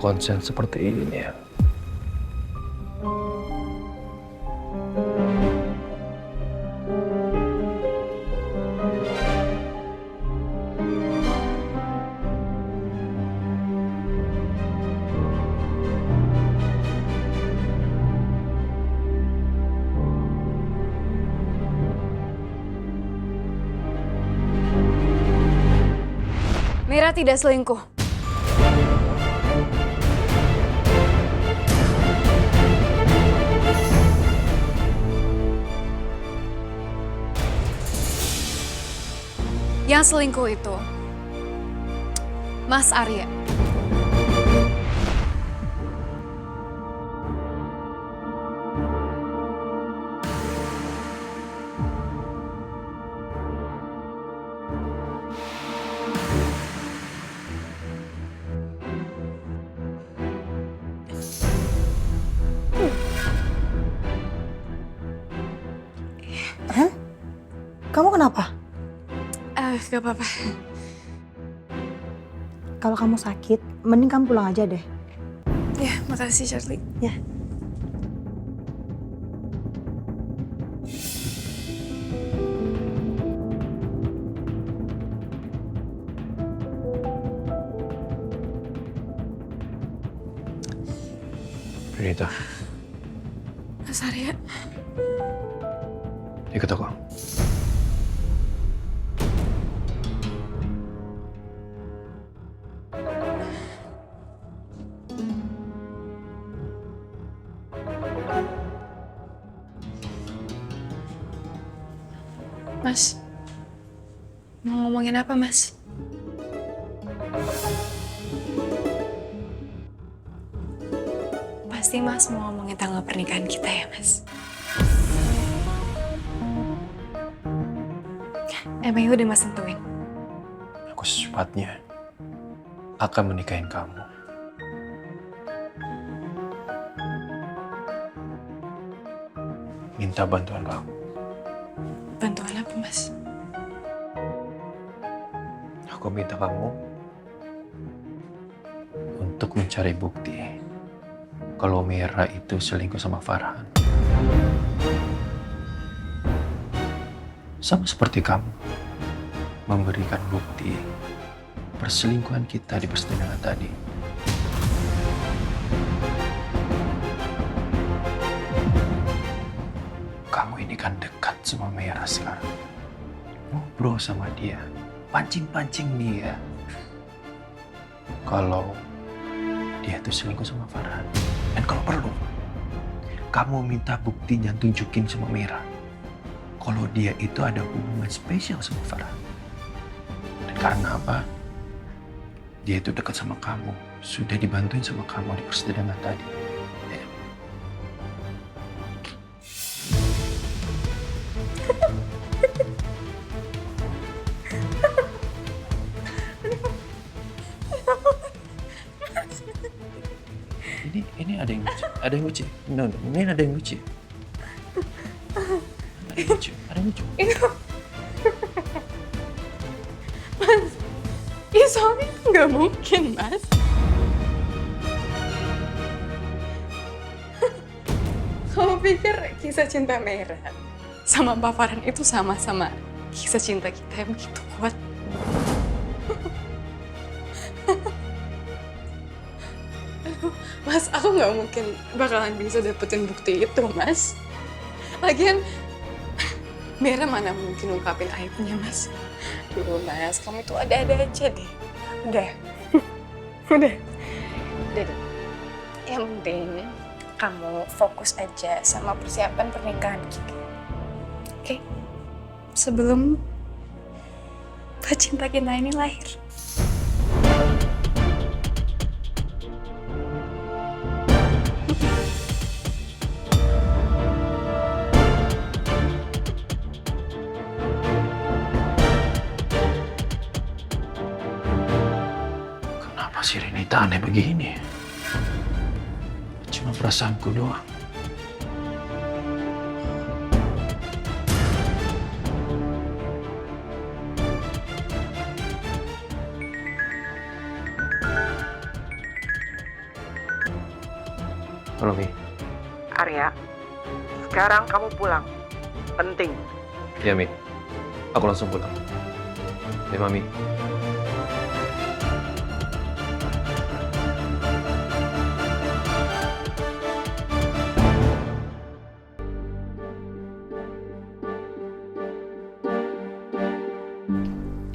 konsen seperti ini ya. Mira tidak selingkuh. Yang selingkuh itu Mas Arya. Kamu kenapa? Gak apa-apa. Kalau kamu sakit, mending kamu pulang aja deh. Ya, makasih Charlie. Ya. Renita, Mas Arya. ikut aku. Mas, mau ngomongin apa, Mas? Pasti Mas mau ngomongin tanggal pernikahan kita ya, Mas? Emangnya udah Mas tentuin? Aku secepatnya akan menikahin kamu. Minta bantuan kamu. Bantuan apa, Mas? Aku minta kamu untuk mencari bukti kalau Mira itu selingkuh sama Farhan. Sama seperti kamu memberikan bukti perselingkuhan kita di persidangan tadi. Kamu ini kan dekat sama Mira sekarang. Ngobrol sama dia, pancing-pancing dia. Kalau dia tuh selingkuh sama Farhan. Dan kalau perlu, kamu minta buktinya tunjukin sama Mira. Kalau dia itu ada hubungan spesial sama Farhan. Dan karena apa? Dia itu dekat sama kamu. Sudah dibantuin sama kamu di persidangan tadi. Ya. Ini ada yang lucu. Ada yang lucu. No, ini ada yang lucu. Ada yang lucu. Ada yang lucu. Mas, ya soalnya nggak mungkin, Mas. Kamu pikir kisah cinta Mira sama Mbak Farhan itu sama-sama kisah cinta kita yang begitu kuat? Mas, aku nggak mungkin bakalan bisa dapetin bukti itu, Mas. Lagian, Mira mana mungkin ungkapin aibnya, Mas. Duh, Mas, kamu itu ada-ada aja deh. Udah. Udah. Udah. Yang penting, kamu fokus aja sama persiapan pernikahan kita. Oke? Sebelum pecinta kita ini lahir. Kenapa sih Renita aneh begini? Cuma perasaanku doang. Halo, Mi. Arya, sekarang kamu pulang. Penting. Iya, Mi. Aku langsung pulang. Ya, Mami.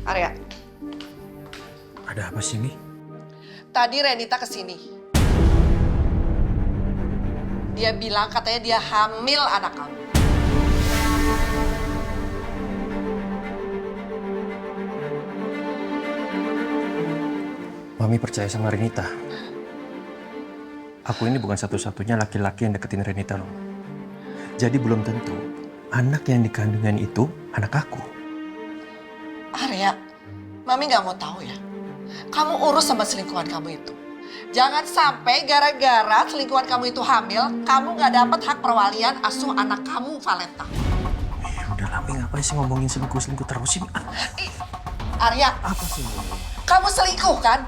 Arya, Ada apa sih, Mi? tadi Renita kesini. Dia bilang katanya dia hamil anak kamu. Mami percaya sama Renita. Aku ini bukan satu-satunya laki-laki yang deketin Renita loh. Jadi belum tentu anak yang dikandungan itu anak aku. Arya, Mami nggak mau tahu ya. Kamu urus sama selingkuhan kamu itu. Jangan sampai gara-gara selingkuhan kamu itu hamil, kamu nggak dapat hak perwalian asuh anak kamu, Valenta. Ya udah lah, Mi, ngapain sih ngomongin selingkuh-selingkuh terus sih, Mi? Arya, Apa sih, Mi? kamu selingkuh kan?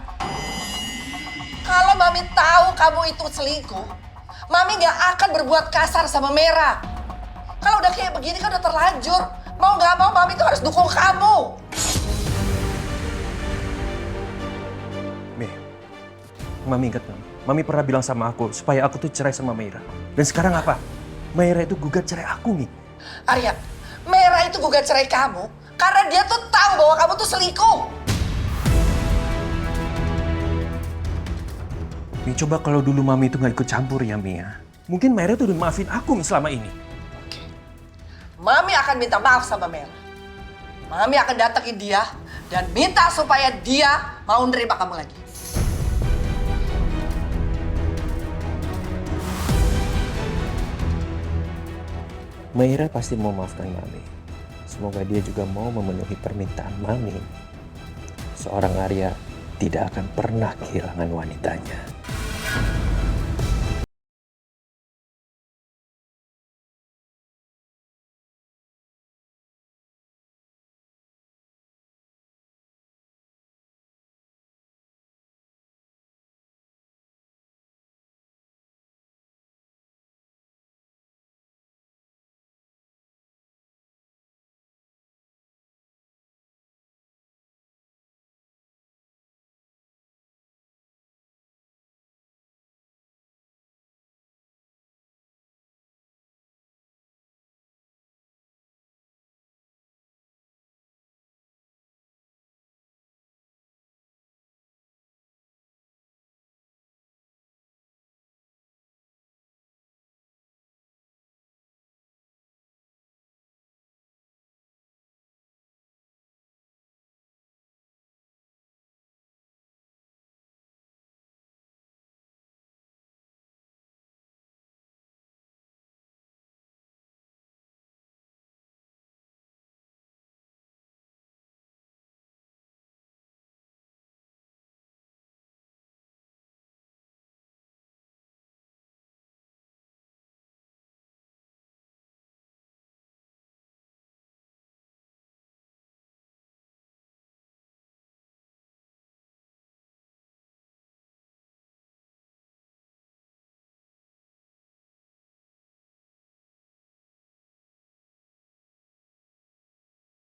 Kalau Mami tahu kamu itu selingkuh, Mami nggak akan berbuat kasar sama Mera. Kalau udah kayak begini kan udah terlanjur. Mau nggak mau Mami tuh harus dukung kamu. Mi, Mami ingat Mami. Mami pernah bilang sama aku supaya aku tuh cerai sama Meira. Dan sekarang apa? Meira itu gugat cerai aku, Mi. Arya, Mera itu gugat cerai kamu karena dia tuh tahu bahwa kamu tuh selingkuh. Mi, coba kalau dulu Mami itu nggak ikut campur ya, Mi ya. Mungkin Meira tuh udah maafin aku, Mi, selama ini. Oke. Mami akan minta maaf sama Mera. Mami akan datangin dia dan minta supaya dia mau nerima kamu lagi. Meira pasti mau maafkan Mami. Semoga dia juga mau memenuhi permintaan Mami. Seorang Arya tidak akan pernah kehilangan wanitanya.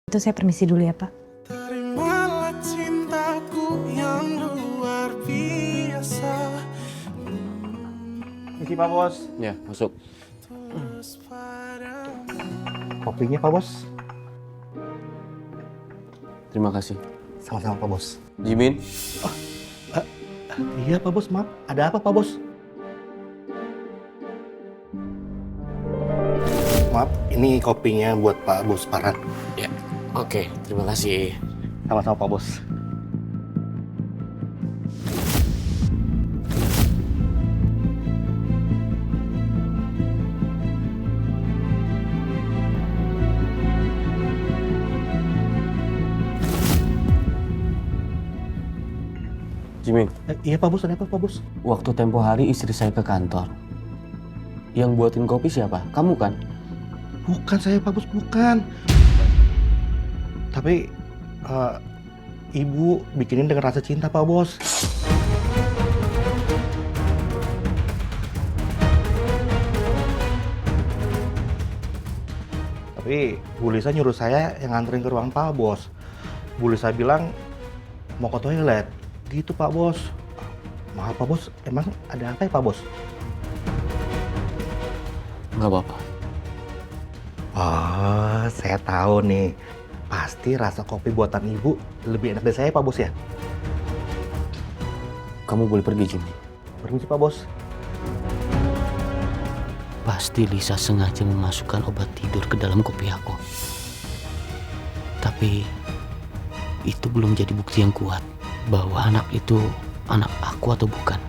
Itu saya permisi dulu ya, Pak. Terimalah cintaku yang luar biasa. Misi Pak Bos. Ya, masuk. Terus pada Kopinya Pak Bos. Terima kasih. Sama-sama Pak Bos. Jimin, Iya Pak Bos, maaf. Ada apa Pak Bos? Maaf, ini kopinya buat Pak Bos Farhan. ya. Oke, terima kasih. Sama-sama Pak Bos. Jimin, Iya Pak Bos, ada apa Pak Bos? waktu tempo hari istri saya ke kantor. Yang buatin kopi siapa? Kamu kan? Bukan saya Pak Bos, bukan. Tapi Ibu bikinin dengan rasa cinta Pak Bos. Tapi Bu Lisa nyuruh saya yang nganterin ke ruang Pak Bos. Bu Lisa bilang mau ke toilet. Gitu Pak Bos. Maaf Pak Bos, emang ada apa ya Pak Bos? Nggak apa-apa. Oh, saya tahu nih. Pasti rasa kopi buatan Ibu lebih enak dari saya Pak Bos ya? Kamu boleh pergi, Juni. Permisi Pak Bos. Pasti Lisa sengaja memasukkan obat tidur ke dalam kopi aku. Tapi itu belum jadi bukti yang kuat bahwa anak itu anak aku atau bukan.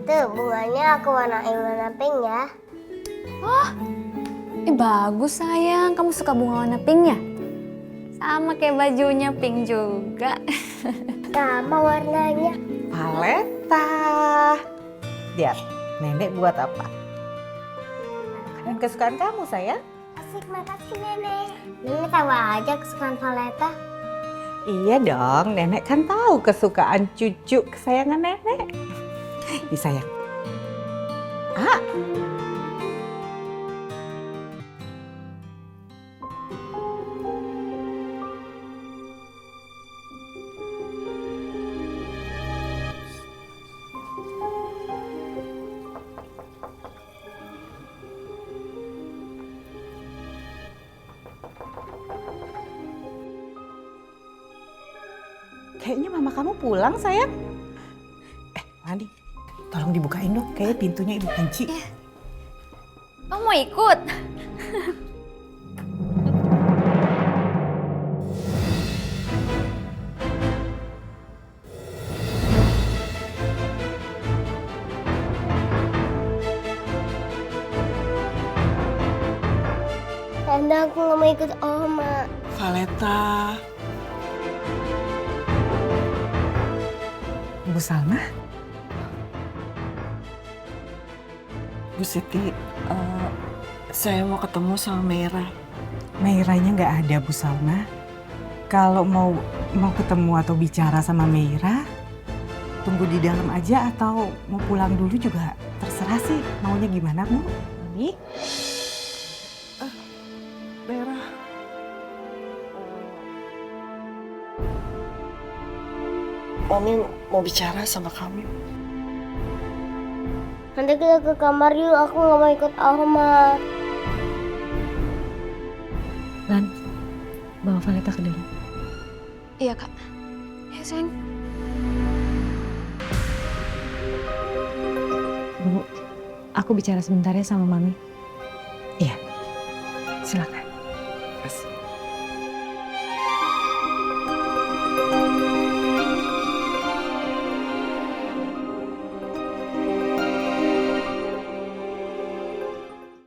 Tante, bunganya aku warnain warna pink ya. Bagus sayang, kamu suka bunga warna pink ya? Sama kayak bajunya pink juga. Sama warnanya. Paleta. Lihat, nenek buat apa? Makanan kesukaan kamu, sayang. Asik, makasih nenek. Nenek tahu aja kesukaan Paleta. Iya dong, nenek kan tahu kesukaan cucu kesayangan nenek. Nih sayang. Ah. Kayaknya mama kamu pulang, sayang. Mandi, tolong dibukain dong. Kayaknya pintunya ibu kunci. Kamu mau ikut? Tante, aku nggak mau ikut Oma. Valeta. Bu Salma, Bu Siti, saya mau ketemu sama Meira. Meiranya nggak ada, Bu Salma. Kalau mau ketemu atau bicara sama Meira, tunggu di dalam aja atau mau pulang dulu juga terserah sih. Maunya gimana, Bu? Mami? Meira. Mami mau bicara sama kamu. Nanti kita ke kamar yuk, aku nggak mau ikut Oma. Lan, bawa Valeta ke dalam. Iya kak. Ya sayang. Bu, aku bicara sebentar ya sama Mami. Iya, silakan.